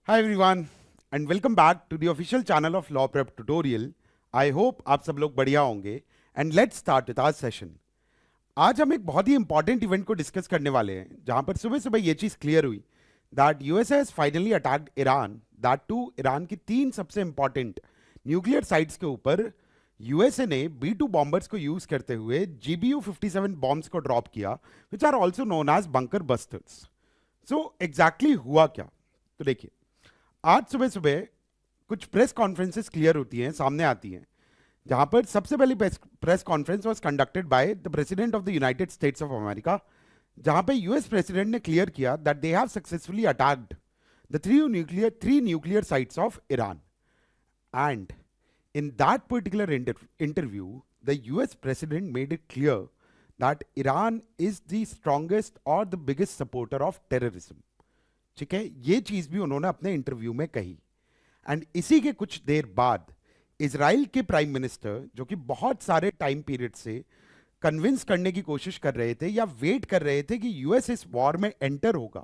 Hi everyone and welcome back to the official channel of Law Prep Tutorial. I hope आप सब लोग बढ़िया होंगे and let's start with our session. आज हम एक बहुत ही इंपॉर्टेंट इवेंट को डिस्कस करने वाले हैं जहां पर सुबह सुबह ये चीज क्लियर हुई that USA has finally attacked Iran, that too Iran की तीन सबसे इंपॉर्टेंट न्यूक्लियर साइट्स के ऊपर यूएसए ने B2 बॉम्बर्स को यूज करते हुए GBU-57 बॉम्ब्स को ड्रॉप किया which are also known as bunker busters. So exactly हुआ क्या? तो देखिए, आज सुबह सुबह कुछ प्रेस कॉन्फ्रेंसेस क्लियर होती हैं, सामने आती हैं, जहां पर सबसे पहली press conference was conducted by the president of the United States of America, जहां पे यूएस प्रेसिडेंट ने क्लियर किया that they have successfully attacked the three nuclear sites of Iran. And in that particular interview the US president made it clear that Iran is the strongest और the biggest supporter of terrorism. ठीक है, ये चीज भी उन्होंने अपने interview में कही. एंड इसी के कुछ देर बाद इजराइल के प्राइम मिनिस्टर, जो कि बहुत सारे टाइम पीरियड से कन्विंस करने की कोशिश कर रहे थे या वेट कर रहे थे कि यूएस इस वॉर में एंटर होगा,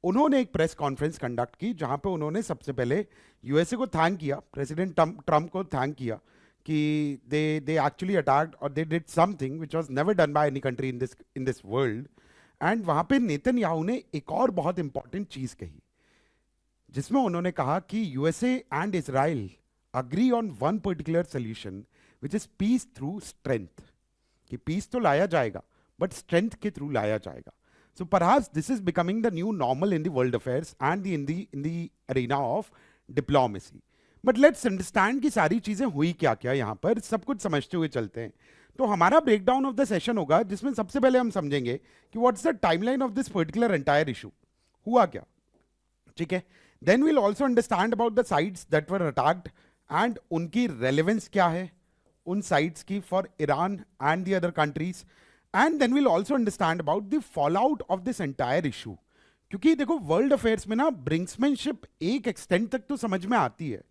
उन्होंने एक प्रेस कॉन्फ्रेंस कंडक्ट की जहां पे उन्होंने सबसे पहले यूएसए को थैंक किया, प्रेसिडेंट ट्रम्प को थैंक किया कि दे एक्चुअली अटैक्ड और they did something which was never done by any country in this world. And वहां पे नेतन्याहू ने एक और बहुत इंपॉर्टेंट चीज कही, जिसमें उन्होंने कहा कि USA and Israel agree on one particular solution which is peace through strength. कि पीस तो लाया जाएगा बट स्ट्रेंथ के थ्रू लाया जाएगा. So perhaps this is becoming the new normal in the world affairs and in the arena of diplomacy. But let's understand कि सारी चीजें हुई क्या क्या, यहां पर सब कुछ समझते हुए चलते हैं. तो हमारा ब्रेकडाउन ऑफ द सेशन होगा जिसमें सबसे पहले हम समझेंगे कि what's the timeline of this particular entire issue, हुआ क्या. ठीक है, then we'll also understand about the sites that were attacked and उनकी रेलेवेंस क्या है उन साइट्स की for Iran and the other countries. And then we'll also understand about the fallout of this entire issue. क्योंकि देखो, world affairs में ना brinkmanship एक एक्सटेंट तक तो समझ में आती है,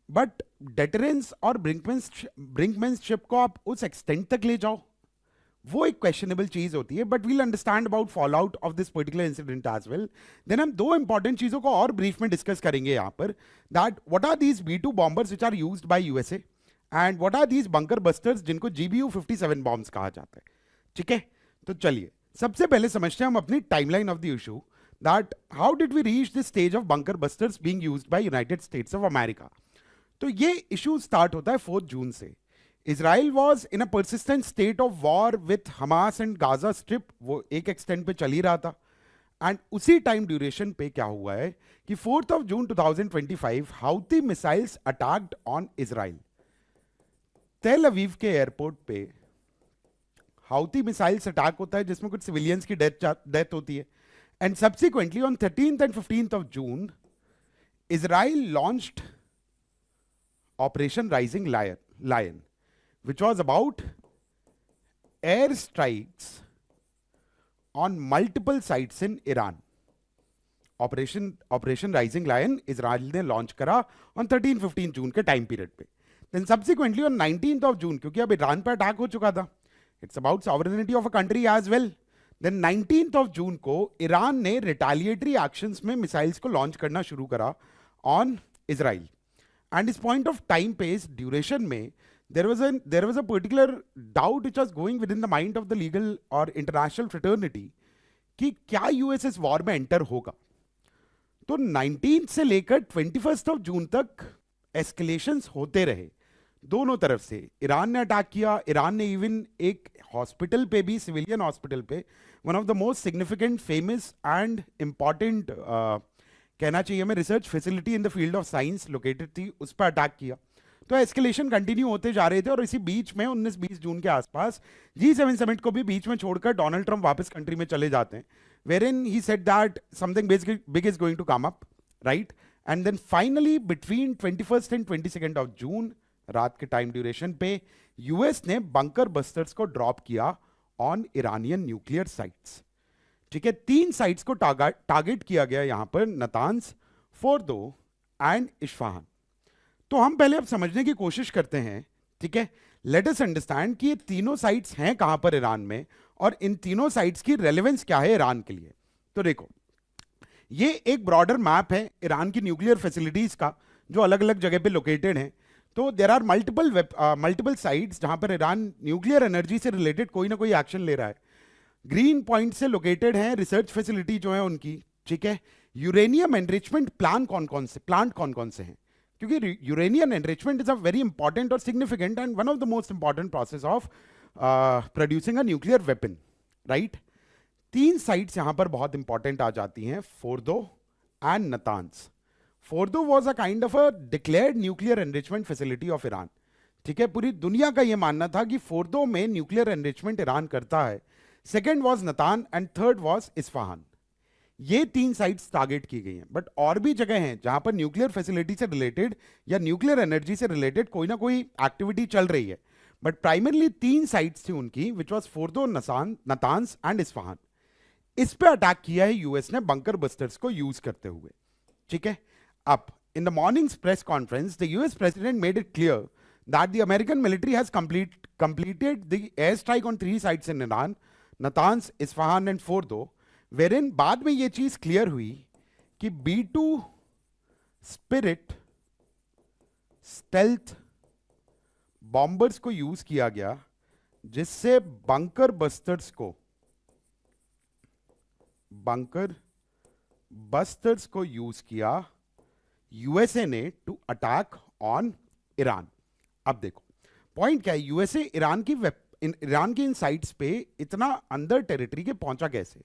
बट डेटरेंस और ब्रिंकमैनशिप को आप उस एक्सटेंट तक ले जाओ, वो एक क्वेश्चनेबल चीज होती है. But we'll understand about fallout of this particular incident as well. Then हम दो इंपॉर्टेंट चीजों को और ब्रीफ में डिस्कस करेंगे यहां पर, that what are these B2 bombers which are used by USA and what are these bunker busters जिनको GBU-57 बॉम्ब्स कहा जाता है. ठीक है, तो चलिए सबसे पहले समझते हैं हम अपनी timeline of the issue, that how did we reach this stage of bunker busters being used by United States of America. तो ये इशू स्टार्ट होता है 4 जून से. Israel was in a persistent state of war with Hamas and Gaza strip, वो एक extent पे चल ही रहा था. एंड उसी टाइम ड्यूरेशन पे क्या हुआ है कि 4th of June 2025 Houthi missiles attacked on Israel. Tel Aviv के एयरपोर्ट पे हाउती मिसाइल्स अटैक होता है जिसमें कुछ सिविलियंस की डेथ होती है. And subsequently on 13th and 15th of June Israel launched Operation Rising Lion, which was about air strikes on multiple sites in Iran. Operation Rising Lion Israel ने launch करा on 13-15 June के time period पे. Then subsequently on 19th of June, क्योंकि अब Iran पर attack हो चुका था, it's about sovereignty of a country as well. Then 19th of June को ईरान ने रिटेलिएटरी एक्शंस में मिसाइल्स को लॉन्च करना शुरू करा ऑन इजराइल. And इस point of time पे, इस duration में there was a particular doubt which was going within the mind of the legal or international fraternity कि क्या यूएस इस वॉर में एंटर होगा. तो 19 से लेकर 21st of June तक एस्केलेशंस होते रहे दोनों तरफ से. ईरान ने अटैक किया, ईरान ने इवन एक हॉस्पिटल पे भी, सिविलियन हॉस्पिटल पे, one of the most significant, famous and important कहना चाहिए हमें research facility in the field of science located थी, उस पर अटैक किया. तो एस्केलेशन कंटिन्यू होते जा रहे थे और इसी बीच में 19-20 जून के आसपास G7 समिट को भी बीच में छोड़कर डोनाल्ड ट्रंप वापस कंट्री में चले जाते हैं, wherein he said that something big is going to come up, right. And then finally between 21st and 22nd of June रात के टाइम ड्यूरेशन पे यूएस ने बंकर बस्टर्स को ड्रॉप किया ऑन ईरानियन न्यूक्लियर साइट्स. ठीक है, 3 sites को target किया गया यहां पर, नतान्स, फोर्दो एंड इस्फहान. तो हम पहले अब समझने की कोशिश करते हैं. ठीक है, लेट अस अंडरस्टैंड कि ये तीनों साइट्स हैं कहां पर ईरान में और इन तीनों साइट्स की रेलेवेंस क्या है ईरान के लिए. तो देखो, ये एक ब्रॉडर मैप है ईरान की न्यूक्लियर फैसिलिटीज का, जो अलग अलग जगह पे लोकेटेड हैं। तो देर आर मल्टीपल साइट्स जहां पर ईरान न्यूक्लियर एनर्जी से रिलेटेड कोई ना कोई एक्शन ले रहा है। ग्रीन पॉइंट से लोकेटेड है रिसर्च फैसिलिटी जो है उनकी, ठीक है। यूरेनियम एनरिचमेंट प्लांट कौन कौन से हैं, क्योंकि uranium enrichment is a very important और significant and one of the most important process of producing a nuclear weapon, right. 3 sites यहां पर बहुत इंपॉर्टेंट आ जाती हैं, Fordow and Natanz. Fordow was a kind of a declared nuclear enrichment facility of Iran, ठीक है। पूरी दुनिया का यह मानना था कि फोर्दो में न्यूक्लियर एनरिचमेंट ईरान करता है। Second was Natanz and third was Isfahan. ये 3 साइट्स टारगेट की गई हैं, बट और भी जगह हैं जहां पर न्यूक्लियर फैसिलिटी से रिलेटेड या न्यूक्लियर एनर्जी से रिलेटेड कोई ना कोई एक्टिविटी चल रही है। बट प्राइमरली 3 साइट्स थी उनकी, which was Fordow, Natanz and Isfahan. इस पे अटैक किया है यूएस ने बंकर बस्टर्स को यूज करते हुए, ठीक है। अब in the mornings press conference the US president made it clear that the American military has completed the airstrike on 3 sites in Iran, Natanz, Isfahan and Fordow, वेरिन बाद में ये चीज क्लियर हुई कि B2 स्पिरिट स्टेल्थ बॉम्बर्स को use किया गया, जिससे बंकर बस्टर्स को यूज किया यूएसए ने टू अटैक ऑन ईरान। अब देखो पॉइंट क्या है, यूएसए ईरान की इन साइट्स पे इतना अंदर टेरिटरी के पहुंचा कैसे,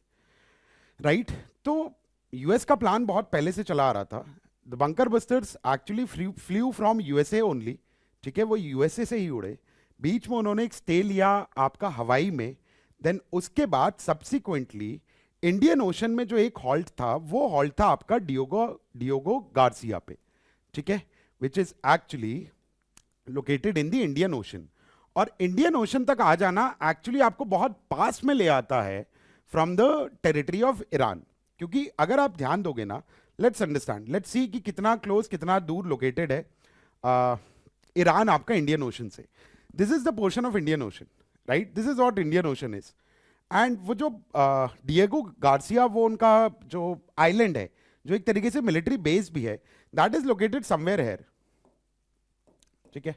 राइट। तो यूएस का प्लान बहुत पहले से चला आ रहा था। The bunker busters actually flu from USA only, ठीक है। वो यूएसए से ही उड़े, बीच में उन्होंने एक स्टे लिया आपका हवाई में, देन उसके बाद सब्सिक्वेंटली इंडियन ओशन में जो एक हॉल्ट था, वो हॉल्ट था आपका डियोगो गार्सिया पे, ठीक है, which is actually located in the Indian ocean. और इंडियन ओशन तक आ जाना एक्चुअली आपको बहुत पास में ले आता है from the territory of Iran, क्योंकि अगर आप ध्यान दोगे ना, लेट्स सी कि कितना क्लोज, कितना दूर लोकेटेड है ईरान आपका इंडियन ओशन से। This is the portion of Indian ocean, right, this is what Indian ocean is. And वो जो डिएगो गार्सिया, वो उनका जो आइलैंड है, जो एक तरीके से मिलिट्री बेस भी है, that is located somewhere here, ठीक है,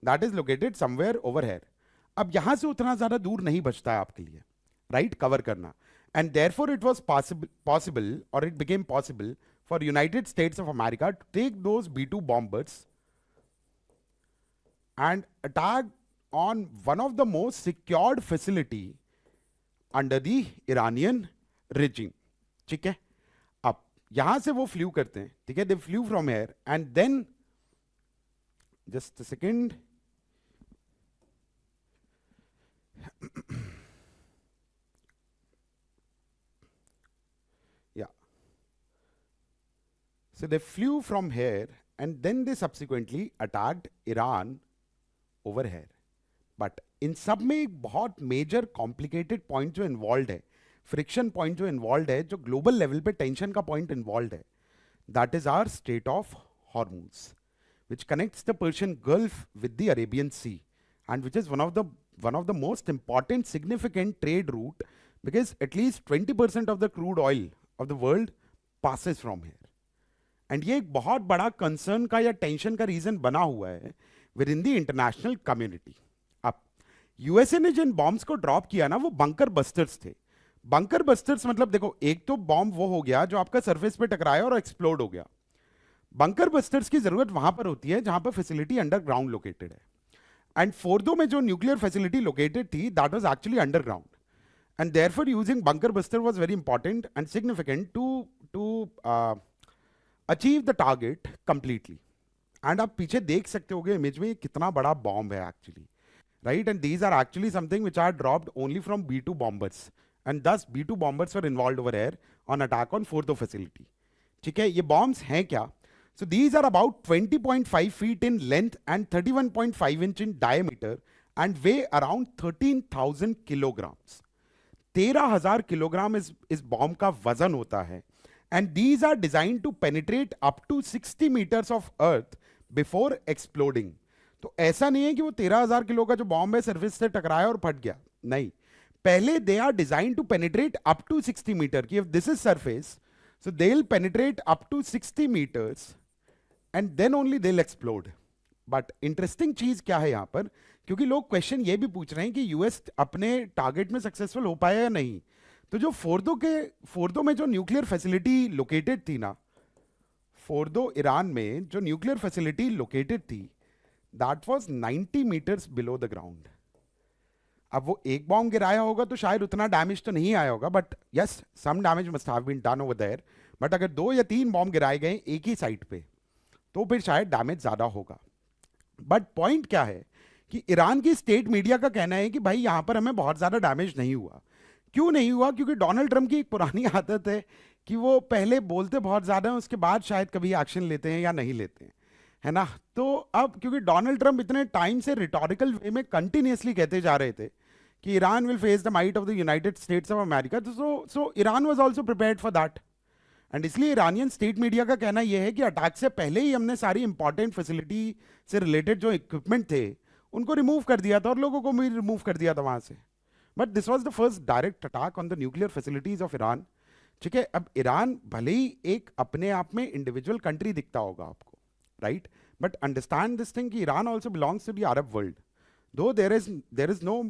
that is located somewhere over here. अब यहां से उतना ज्यादा दूर नहीं बचता है आपके लिए, राइट, कवर करना। And therefore it was possible और it became possible for United States of America to take those B2 bombers and attack on one of the most secured facility under the Iranian regime, ठीक है। अब यहां से वो flu करते हैं, ठीक है, they flew from here and then just a second, yeah, so they flew from here and then they subsequently attacked Iran over here. But इन सब में एक बहुत मेजर कॉम्प्लिकेटेड पॉइंट जो इन्वॉल्व है, फ्रिक्शन पॉइंट जो इन्वॉल्व है, जो ग्लोबल लेवल पे टेंशन का पॉइंट इन्वॉल्व है, that is our strait of Hormuz, which connects the Persian Gulf with the Arabian Sea, and which is one of the most important significant trade route, because at least 20% of the crude oil of the world passes from here. And ये एक बहुत बड़ा concern का या tension का reason बना हुआ है with in the international community. अब यूएसए ने जिन बॉम्ब्स को ड्रॉप किया ना, वो बंकर बस्टर्स थे। बंकर बस्टर्स मतलब देखो, एक तो बॉम्ब वो हो गया जो आपका सरफेस पे टकराया और एक्सप्लोड हो गया। बंकर बस्टर्स की जरूरत वहां पर होती है जहां पर फैसिलिटी अंडरग्राउंड लोकेटेड है। एंड फोर्दो में जो न्यूक्लियर फैसिलिटी लोकेटेड थी, that was actually underground, and therefore using bunker buster was very important and significant to achieve the target completely. And आप पीछे देख सकते होगे इमेज में कितना बड़ा बॉम्ब है actually, right. And these are actually something which are dropped only from B2 bombers, and दस B2 bombers were involve over air on attack on Fordow facility, ठीक है। ये बॉम्ब्स हैं क्या? So these are about 20.5 feet in length and 31.5 inch in diameter and weigh around 13,000 kilograms. 13,000 kilogram इस bomb का वजन होता है। And these are designed to penetrate up to 60 meters of earth before exploding. तो ऐसा नहीं है कि वो 13,000 किलो का जो बॉम्ब है सरफेस से टकराया और फट गया, नहीं। पहले they are designed to penetrate up to 60 meter, कि if this is surface, So they'll penetrate up to 60 meters and then only they'll explode. But interesting चीज क्या है यहां पर, क्योंकि लोग क्वेश्चन ये भी पूछ रहे हैं कि यूएस अपने टारगेट में सक्सेसफुल हो पाया या नहीं। तो जो फोर्दो में जो न्यूक्लियर फैसिलिटी लोकेटेड थी ना, फोर्दो ईरान में जो न्यूक्लियर फैसिलिटी लोकेटेड थी, that was 90 metres below the ground. अब वो एक बॉम्ब गिराया होगा तो शायद उतना डैमेज तो नहीं आया होगा, but yes some damage must have been done over there. But अगर 2 या 3 बॉम्ब गिराए गए एक ही साइट पे तो फिर शायद डैमेज ज्यादा होगा। बट पॉइंट क्या है कि ईरान की स्टेट मीडिया का कहना है कि भाई यहां पर हमें बहुत ज्यादा डैमेज नहीं हुआ। क्यों नहीं हुआ? क्योंकि डोनाल्ड ट्रंप की एक पुरानी आदत है कि वो पहले बोलते बहुत ज्यादा हैं, उसके बाद शायद कभी एक्शन लेते हैं या नहीं लेते हैं, है ना। तो अब क्योंकि डोनाल्ड ट्रंप इतने टाइम से रिटोरिकल वे में कंटिन्यूसली कहते जा रहे थे कि Iran will face the might of the United States of America, तो so Iran was also prepared for that. And इसलिए ईरानियन स्टेट मीडिया का कहना यह है कि अटैक से पहले ही हमने सारी इंपॉर्टेंट फैसिलिटी से रिलेटेड जो इक्विपमेंट थे उनको रिमूव कर दिया था और लोगों को भी रिमूव कर दिया था वहां से। But this was the first direct attack on the nuclear facilities of Iran. ठीक है, अब ईरान भले ही एक अपने आप में इंडिविजुअल कंट्री दिखता होगा आपको, right, but understand this thing कि Iran also belongs to the Arab world. Though there is no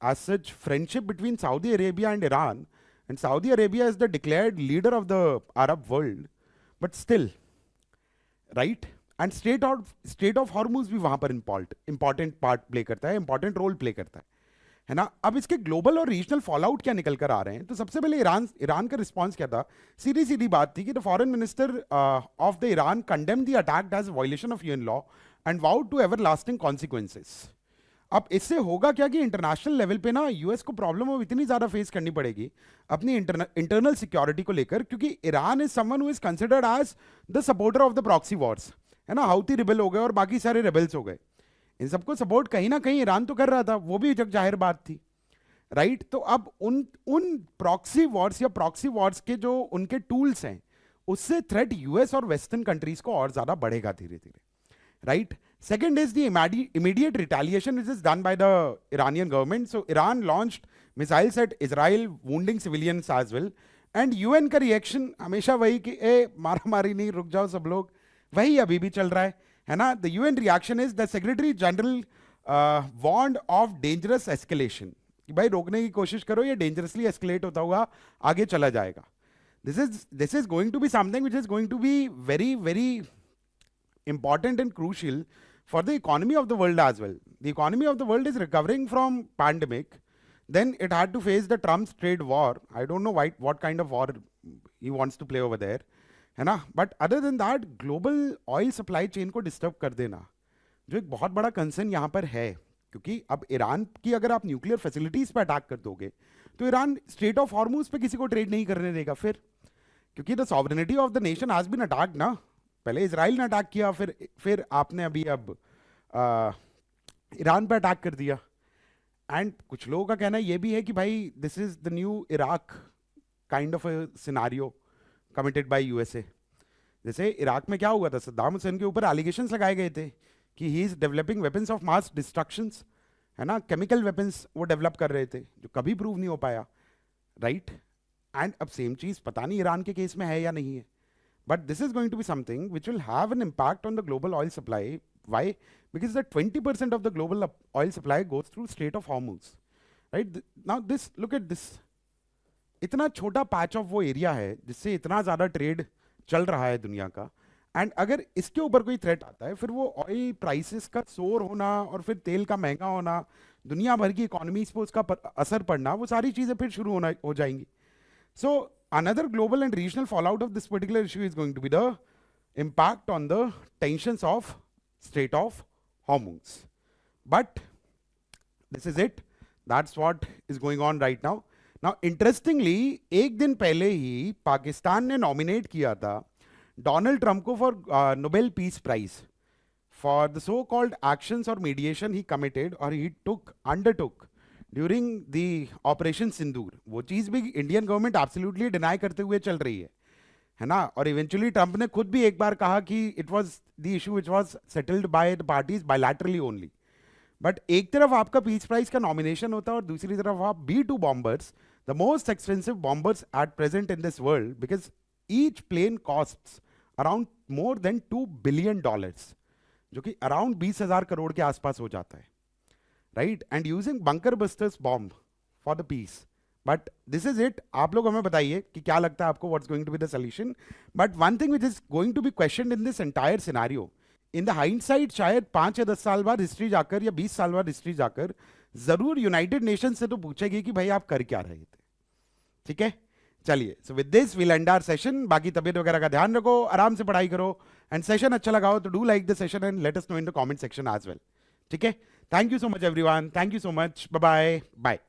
as such friendship between Saudi Arabia and Iran, and Saudi Arabia is the declared leader of the Arab world, but still, right? And Strait of Hormuz भी वहां पर important part play करता है, important role play करता है ना। अब इसके ग्लोबल और रीजनल फॉलोआउट क्या निकल कर आ रहे हैं? तो सबसे पहले ईरान का रिस्पॉन्स क्या था? सीधी सीधी बात थी कि the foreign minister of the Iran condemn the attack as violation of UN law and vowed to everlasting consequences. अब इससे होगा क्या कि इंटरनेशनल लेवल पे ना यूएस को प्रॉब्लम अब इतनी ज्यादा फेस करनी पड़ेगी अपनी इंटरनल सिक्योरिटी को लेकर, क्योंकि Iran is someone who is considered as the supporter of the proxy wars, है ना। हाउती रिबेल हो गए और बाकी सारे रिबेल्स हो गए, इन सबको सपोर्ट कहीं ना कहीं ईरान तो कर रहा था, वो भी जग जाहिर बात थी, राइट। तो अब उन प्रॉक्सी वॉर्स या प्रॉक्सी वॉर्स के जो उनके टूल्स हैं उससे थ्रेट यूएस और वेस्टर्न कंट्रीज को और ज्यादा बढ़ेगा धीरे धीरे, right? Second is the immediate retaliation which is done by the Iranian government. So Iran launched missiles at Israel, wounding civilians as well. And UN का reaction हमेशा वही कि मारा मारी नहीं, रुक जाओ सब लोग, वही अभी भी चल रहा है ना। The UN reaction is the Secretary General warned of dangerous escalation, कि भाई रोकने की कोशिश करो, ये dangerously escalate होता हुआ आगे चला जाएगा। This is going to be something which is going to be very very important and crucial for the economy of the world as well. The economy of the world is recovering from pandemic. Then it had to face the Trump's trade war. I don't know what kind of war he wants to play over there, है ना। But other than that, global oil supply chain को disturb कर देना, जो एक बहुत बड़ा concern यहाँ पर है, क्योंकि अब ईरान की अगर आप न्यूक्लियर फैसिलिटीज पे अटैक कर दोगे तो ईरान स्ट्रेट ऑफ हॉर्मूज पे किसी को ट्रेड नहीं करने देगा फिर, क्योंकि the sovereignty of the nation has been attacked ना। पहले इजराइल ने अटैक किया, फिर आपने अभी अब ईरान पे अटैक कर दिया। एंड कुछ लोगों का कहना यह भी है कि भाई this is the new Iraq kind of a scenario committed by USA. जैसे इराक में क्या हुआ था, सद्दाम हुसैन के ऊपर एलिगेशंस लगाए गए थे कि he is developing weapons of mass destructions, है ना, केमिकल वेपन्स वो डेवलप कर रहे थे जो कभी प्रूव नहीं हो पाया, राइट। एंड अब सेम चीज पता नहीं ईरान के केस में है या नहीं है, but this is going to be something which will have an impact on the global oil supply. Why? Because the 20% of the global oil supply goes through Strait of Hormuz, right? Now this, look at this, इतना छोटा patch of वो area है जिससे इतना ज्यादा trade चल रहा है दुनिया का, एंड अगर इसके ऊपर कोई थ्रेट आता है फिर वो ऑयल प्राइसेस का सोर होना और फिर तेल का महंगा होना, दुनिया भर की इकोनॉमीज पे उसका असर पड़ना, वो सारी चीजें फिर शुरू हो जाएंगी। So another global and regional fallout of this particular issue is going to be the impact on the tensions of Strait of Hormuz. But this is it. That's what is going on right now. Now interestingly, एक दिन पहले ही पाकिस्तान ने nominate किया था Donald Trump को for Nobel peace prize for the so called actions और mediation he committed और he undertook during the operation Sindoor. वो चीज भी इंडियन गवर्नमेंट एब्सोल्युटली डिनाई करते हुए चल रही है ना। और इवेंचुअली ट्रंप ने खुद भी एक बार कहा कि it was the issue which was settled by the parties bilaterally only. But एक तरफ आपका पीस प्राइज का नॉमिनेशन होता है और दूसरी तरफ आप B-2 bombers, the most expensive bombers at present in this world, because each plane costs around more than $2 billion, जो कि अराउंड 20,000 करोड़ के आसपास हो जाता है, right, and using bunker busters bomb for the peace. But this is it. आप लोग हमें बताइए कि क्या लगता है आपको, what's going to be the solution. But one thing which is going to be question in this entire scenario, in the hindsight, शायद 5 या 10 साल बाद हिस्ट्री जाकर या 20 साल बाद हिस्ट्री जाकर जरूर यूनाइटेड नेशन से तो पूछेगी कि भाई आप कर क्या रहे थे. ठीक है, चलिए. So with this we'll end our session. बाकी तबीयत वगैरह का ध्यान रखो, आराम से पढ़ाई करो, एंड सेशन अच्छा लगा हो तो do like the session and let us know in the comment section as well. ठीक है, thank you so much everyone. Thank you so much. Bye bye. Bye.